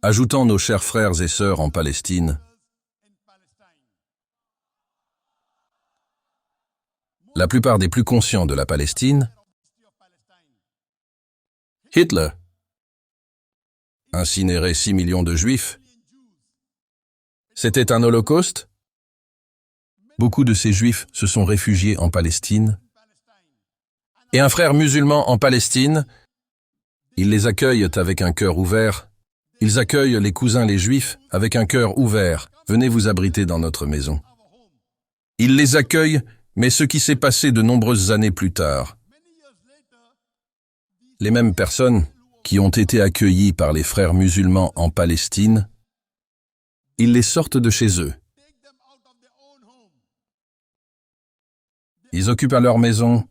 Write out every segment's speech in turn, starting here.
ajoutant nos chers frères et sœurs en Palestine. La plupart des plus conscients de la Palestine, Hitler, incinéré 6 millions de Juifs, c'était un holocauste. Beaucoup de ces Juifs se sont réfugiés en Palestine. Et un frère musulman en Palestine, ils les accueillent avec un cœur ouvert. Ils accueillent les cousins les Juifs avec un cœur ouvert. Venez vous abriter dans notre maison. Ils les accueillent, mais ce qui s'est passé de nombreuses années plus tard, les mêmes personnes qui ont été accueillies par les frères musulmans en Palestine, ils les sortent de chez eux. Ils occupent leur maison.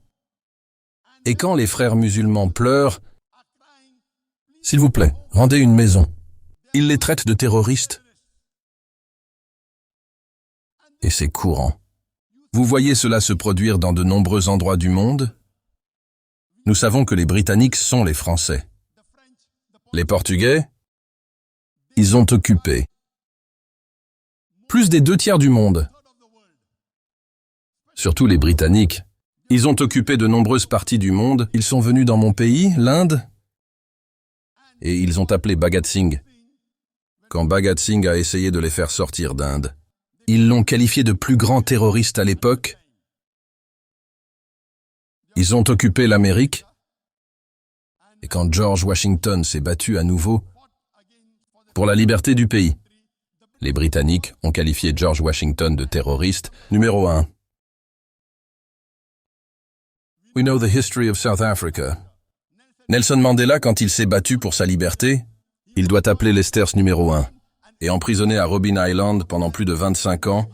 Et quand les frères musulmans pleurent, « S'il vous plaît, rendez une maison », ils les traitent de terroristes. Et c'est courant. Vous voyez cela se produire dans de nombreux endroits du monde? Nous savons que les Britanniques sont les Français. Les Portugais, ils ont occupé plus des 2/3 du monde. Surtout les Britanniques. Ils ont occupé de nombreuses parties du monde. Ils sont venus dans mon pays, l'Inde, et ils ont appelé Bhagat Singh. Quand Bhagat Singh a essayé de les faire sortir d'Inde, ils l'ont qualifié de plus grand terroriste à l'époque. Ils ont occupé l'Amérique. Et quand George Washington s'est battu à nouveau pour la liberté du pays, les Britanniques ont qualifié George Washington de terroriste numéro 1. We know the history of South Africa. Nelson Mandela, quand il s'est battu pour sa liberté, il doit appeler Lesters numéro 1 et emprisonné à Robben Island pendant plus de 25 ans.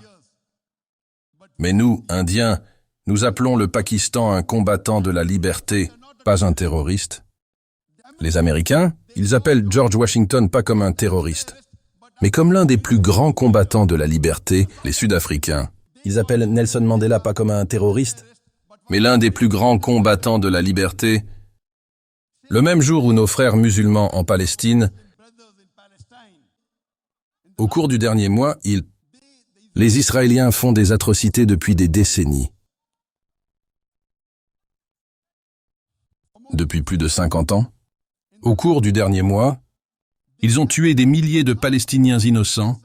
Mais nous, Indiens, nous appelons le Pakistan un combattant de la liberté, pas un terroriste. Les Américains, ils appellent George Washington pas comme un terroriste, mais comme l'un des plus grands combattants de la liberté. Les Sud-Africains, ils appellent Nelson Mandela pas comme un terroriste, mais l'un des plus grands combattants de la liberté. Le même jour où nos frères musulmans en Palestine, au cours du dernier mois, les Israéliens font des atrocités depuis des décennies. Depuis plus de 50 ans, au cours du dernier mois, ils ont tué des milliers de Palestiniens innocents,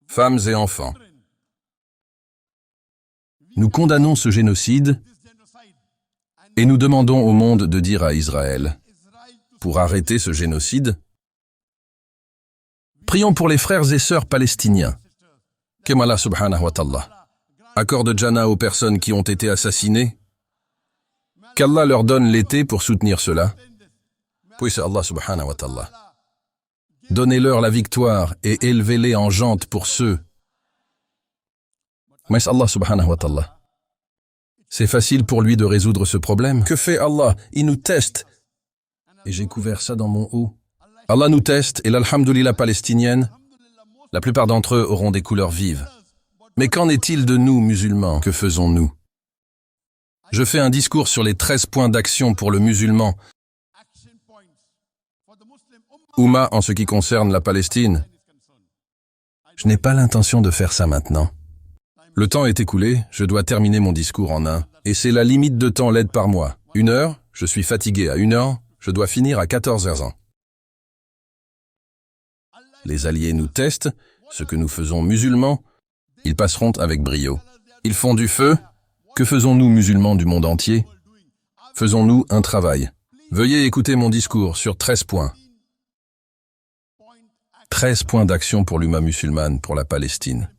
femmes et enfants. Nous condamnons ce génocide et nous demandons au monde de dire à Israël, pour arrêter ce génocide, prions pour les frères et sœurs palestiniens. Qu'Allah subhanahu wa ta'ala accorde Jannah aux personnes qui ont été assassinées. Qu'Allah leur donne l'été pour soutenir cela. Puisse Allah subhanahu wa ta'ala. Donnez-leur la victoire et élevez-les en gente pour ceux. Mais Allah subhanahu wa ta'ala. C'est facile pour lui de résoudre ce problème. Que fait Allah? Il nous teste. Et j'ai couvert ça dans mon haut. Allah nous teste et l'alhamdulillah palestinienne, la plupart d'entre eux auront des couleurs vives. Mais qu'en est-il de nous, musulmans? Que faisons-nous? Je fais un discours sur les 13 points d'action pour le musulman. Oumma en ce qui concerne la Palestine. Je n'ai pas l'intention de faire ça maintenant. Le temps est écoulé, je dois terminer mon discours en un. Et c'est la limite de temps l'aide par mois. 1 heure, je suis fatigué à 1 heure, je dois finir à 14h. Les alliés nous testent, ce que nous faisons musulmans, ils passeront avec brio. Ils font du feu. Que faisons-nous musulmans du monde entier? Faisons-nous un travail. Veuillez écouter mon discours sur 13 points. 13 points d'action pour l'umma musulmane, pour la Palestine.